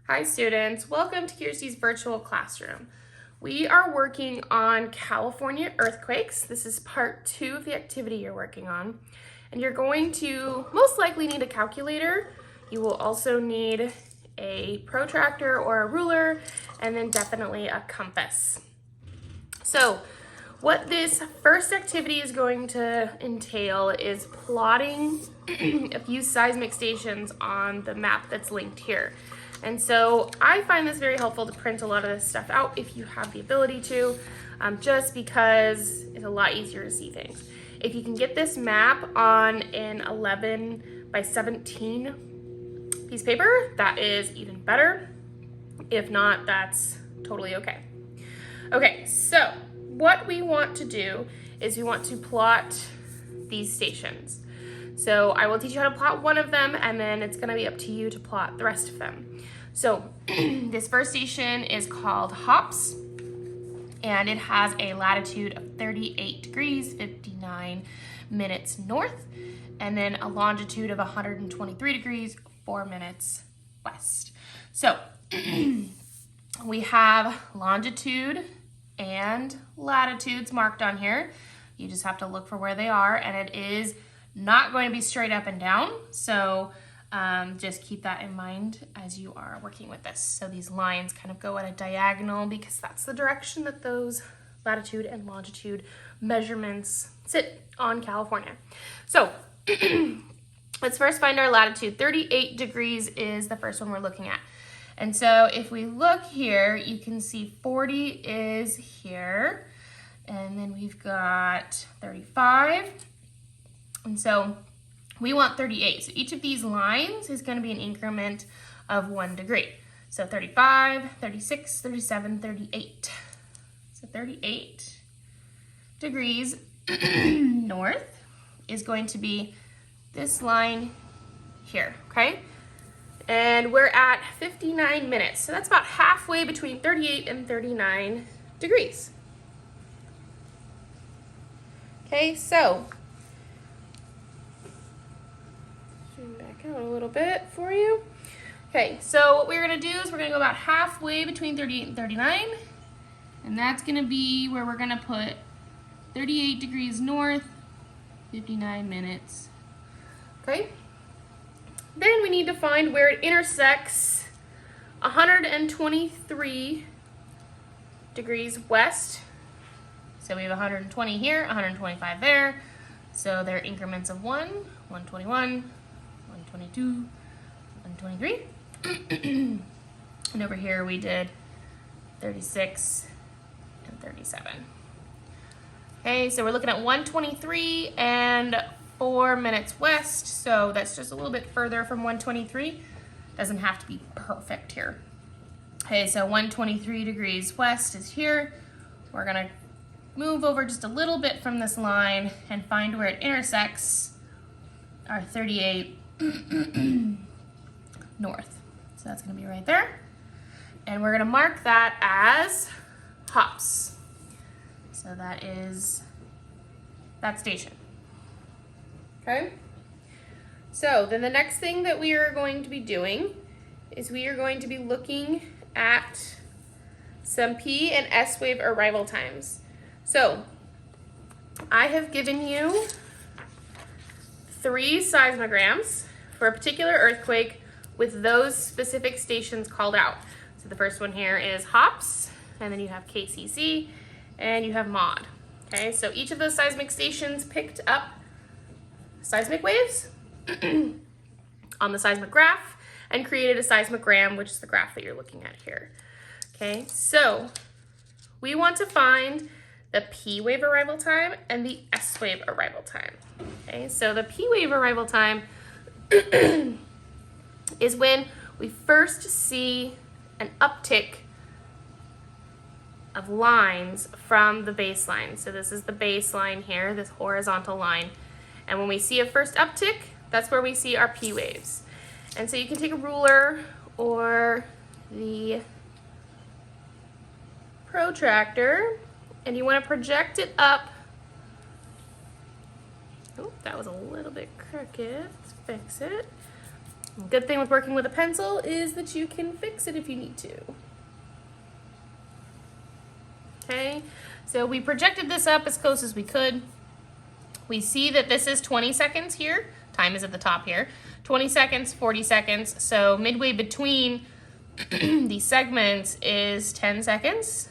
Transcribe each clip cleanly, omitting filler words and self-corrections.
Hi students, welcome to Kirsty's virtual classroom. We are working on California earthquakes. This is part 2 of the activity you're working on. And you're going to most likely need a calculator. You will also need a protractor or a ruler, and then definitely a compass. So what this first activity is going to entail is plotting a few seismic stations on the map that's linked here. And so I find this very helpful to print a lot of this stuff out if you have the ability to, just because it's a lot easier to see things. If you can get this map on an 11 by 17 piece of paper, that is even better. If not, that's totally okay. Okay, so what we want to do is we want to plot these stations. So I will teach you how to plot one of them, and then it's gonna be up to you to plot the rest of them. So this first station is called Hops, and it has a latitude of 38 degrees, 59 minutes north, and then a longitude of 123 degrees, 4 minutes west. So we have longitude and latitudes marked on here. You just have to look for where they are, and it is not going to be straight up and down. So just keep that in mind as you are working with this. So these lines kind of go at a diagonal because that's the direction that those latitude and longitude measurements sit on California. So let's first find our latitude. 38 degrees is the first one we're looking at. And so if we look here, you can see 40 is here, and then we've got 35. And so we want 38. So each of these lines is going to be an increment of 1 degree. So 35, 36, 37, 38. So 38 degrees north is going to be this line here, okay? And we're at 59 minutes. So that's about halfway between 38 and 39 degrees. Okay, so zoom back out a little bit for you. Okay, so what we're gonna do is we're gonna go about halfway between 38 and 39, and that's gonna be where we're gonna put 38 degrees north, 59 minutes. Okay. Then we need to find where it intersects 123 degrees west. So we have 120 here, 125 there. So they're increments of 1, 121, 122, 123. And over here we did 36 and 37. Okay, so we're looking at 123 and 4 minutes west, so that's just a little bit further from 123. Doesn't have to be perfect here. Okay, so 123 degrees west is here. We're gonna move over just a little bit from this line and find where it intersects our 38 north. So that's gonna be right there. And we're gonna mark that as Hops. So that is that station. Okay, so then the next thing that we are going to be doing is we are going to be looking at some P and S wave arrival times. So I have given you 3 seismograms for a particular earthquake with those specific stations called out. So the first one here is Hops, and then you have KCC, and you have Maud. Okay, so each of those seismic stations picked up seismic waves on the seismic graph and created a seismogram, which is the graph that you're looking at here. Okay, so we want to find the P wave arrival time and the S wave arrival time. Okay, so the P wave arrival time is when we first see an uptick of lines from the baseline. So this is the baseline here, this horizontal line. And when we see a first uptick, that's where we see our P waves. And so you can take a ruler or the protractor, and you want to project it up. Oh, that was a little bit crooked. Let's fix it. Good thing with working with a pencil is that you can fix it if you need to. Okay, so we projected this up as close as we could. We see that this is 20 seconds here. Time is at the top here. 20 seconds, 40 seconds. So midway between these segments is 10 seconds.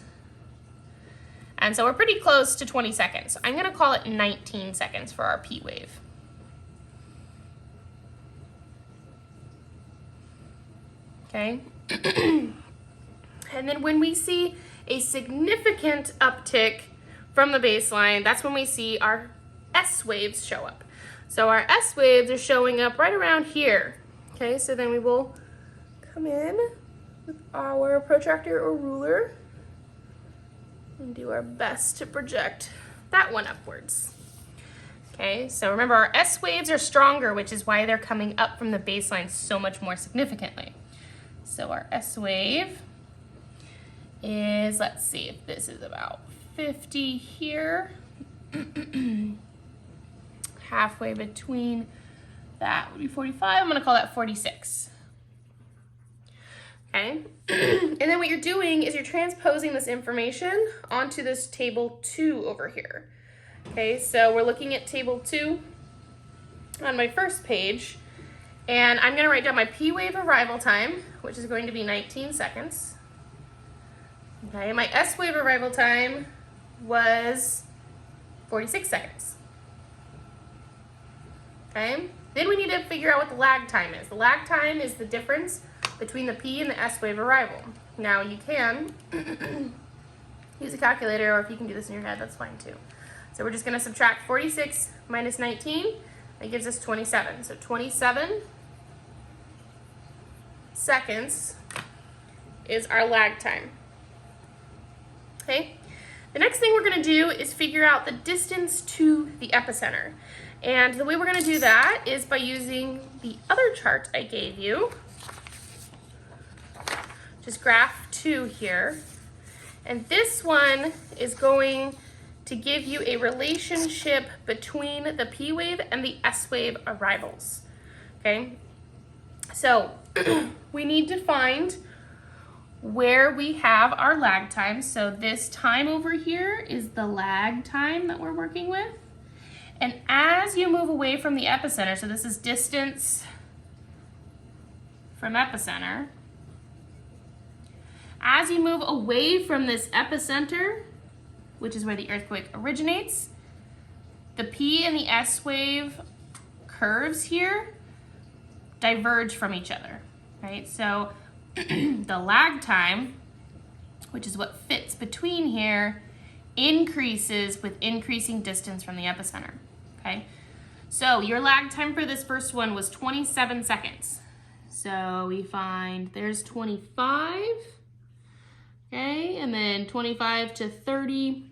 And so we're pretty close to 20 seconds. I'm gonna call it 19 seconds for our P wave. Okay. And then when we see a significant uptick from the baseline, that's when we see our S waves show up. So our S waves are showing up right around here. Okay, so then we will come in with our protractor or ruler and do our best to project that one upwards. Okay, so remember our S waves are stronger, which is why they're coming up from the baseline so much more significantly. So our S wave is, let's see if this is about 50 here. Halfway between that would be 45. I'm gonna call that 46. Okay, and then what you're doing is you're transposing this information onto this table 2 over here. Okay, so we're looking at table 2 on my first page, and I'm gonna write down my P wave arrival time, which is going to be 19 seconds. Okay, my S wave arrival time was 46 seconds. Okay, then we need to figure out what the lag time is. The lag time is the difference between the P and the S wave arrival. Now you can use a calculator, or if you can do this in your head, that's fine too. So we're just gonna subtract 46 minus 19, that gives us 27. So 27 seconds is our lag time. Okay, the next thing we're gonna do is figure out the distance to the epicenter. And the way we're gonna do that is by using the other chart I gave you, just graph 2 here. And this one is going to give you a relationship between the P wave and the S wave arrivals, okay? So we need to find where we have our lag time. So this time over here is the lag time that we're working with. And as you move away from the epicenter, so this is distance from epicenter, as you move away from this epicenter, which is where the earthquake originates, the P and the S wave curves here diverge from each other, right? So the lag time, which is what fits between here, increases with increasing distance from the epicenter, okay? So your lag time for this first one was 27 seconds. So we find there's 25, okay? And then 25 to 30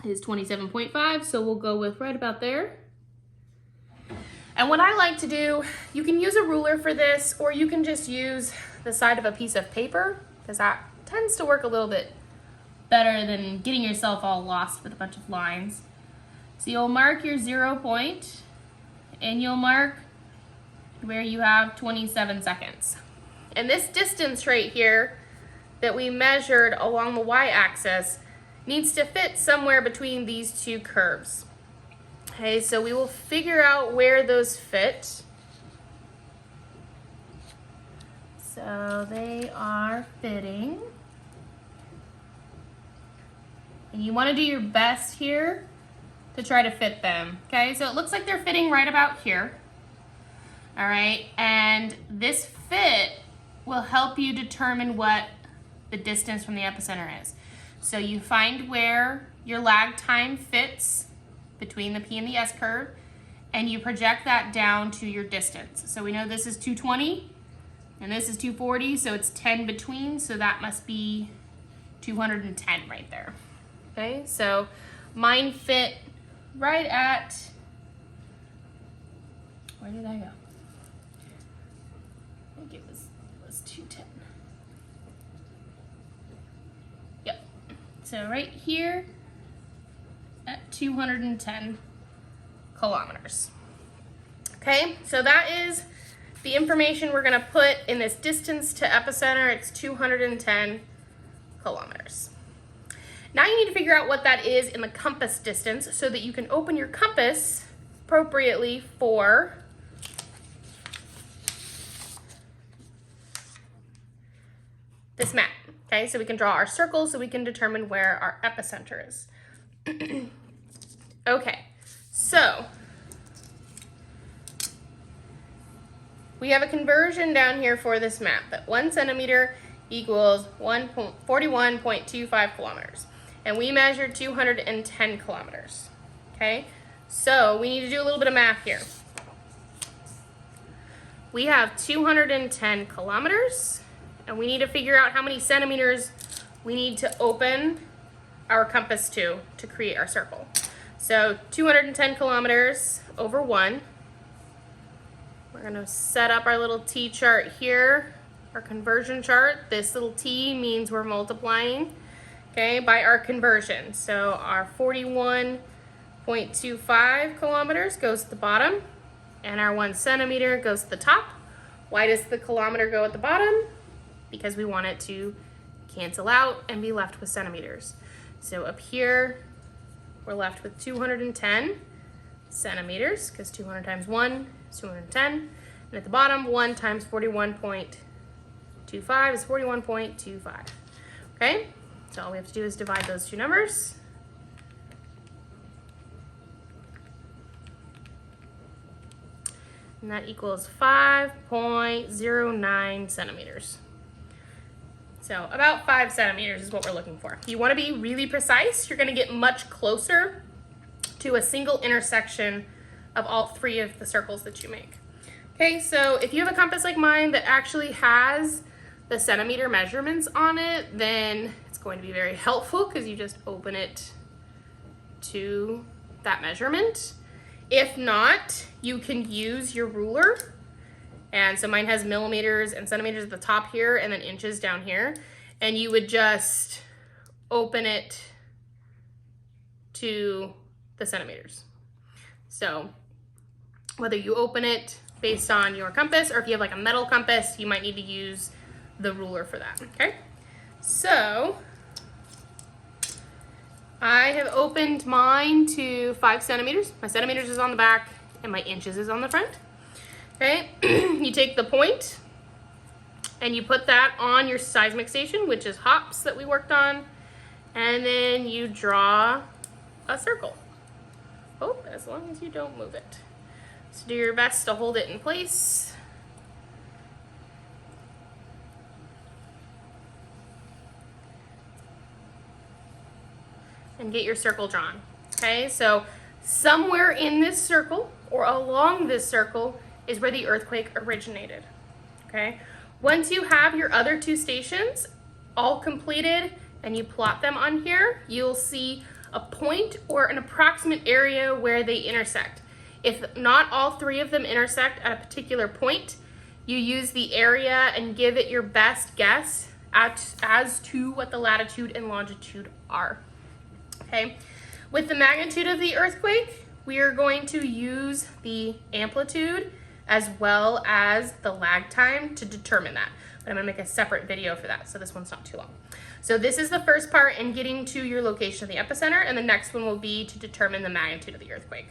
is 27.5, so we'll go with right about there. And what I like to do, you can use a ruler for this, or you can just use the side of a piece of paper, because that tends to work a little bit better than getting yourself all lost with a bunch of lines. So you'll mark your 0 point, and you'll mark where you have 27 seconds. And this distance right here that we measured along the y-axis needs to fit somewhere between these two curves. Okay, so we will figure out where those fit. So they are fitting. And you want to do your best here to try to fit them. Okay, so it looks like they're fitting right about here. All right, and this fit will help you determine what the distance from the epicenter is. So you find where your lag time fits between the P and the S curve, and you project that down to your distance. So we know this is 220, and this is 240, so it's 10 between, so that must be 210 right there. Okay, so mine fit right at, where did I go? I think it was 210. Yep, so right here at 210 kilometers. Okay, so that is the information we're gonna put in this distance to epicenter, it's 210 kilometers. Now you need to figure out what that is in the compass distance so that you can open your compass appropriately for this map. Okay, so we can draw our circle so we can determine where our epicenter is. Okay, so we have a conversion down here for this map that 1 centimeter equals 41.25 kilometers. And we measured 210 kilometers. Okay, so we need to do a little bit of math here. We have 210 kilometers, and we need to figure out how many centimeters we need to open our compass to create our circle. So 210 kilometers over 1. We're gonna set up our little T chart here, our conversion chart. This little T means we're multiplying, okay, by our conversion. So our 41.25 kilometers goes to the bottom, and our 1 centimeter goes to the top. Why does the kilometer go at the bottom? Because we want it to cancel out and be left with centimeters. So up here, we're left with 210 centimeters, because 200 times 1 is 210. And at the bottom, 1 times 41.25 is 41.25. Okay? So all we have to do is divide those two numbers. And that equals 5.09 centimeters. So about 5 centimeters is what we're looking for. If you want to be really precise, you're going to get much closer to a single intersection of all 3 of the circles that you make. Okay, so if you have a compass like mine that actually has the centimeter measurements on it, then it's going to be very helpful because you just open it to that measurement. If not, you can use your ruler. And so mine has millimeters and centimeters at the top here and then inches down here. And you would just open it to the centimeters. So whether you open it based on your compass or if you have like a metal compass, you might need to use the ruler for that, okay? So I have opened mine to 5 centimeters. My centimeters is on the back and my inches is on the front. Okay, you take the point and you put that on your seismic station, which is hops that we worked on, and then you draw a circle. Oh, as long as you don't move it. So do your best to hold it in place. And get your circle drawn. Okay, so somewhere in this circle or along this circle is where the earthquake originated. Okay, once you have your other 2 stations all completed and you plot them on here, you'll see a point or an approximate area where they intersect. If not all 3 of them intersect at a particular point, you use the area and give it your best guess as to what the latitude and longitude are. Okay, with the magnitude of the earthquake, we are going to use the amplitude as well as the lag time to determine that. But I'm gonna make a separate video for that, so this one's not too long. So this is the first part in getting to your location of the epicenter, and the next one will be to determine the magnitude of the earthquake.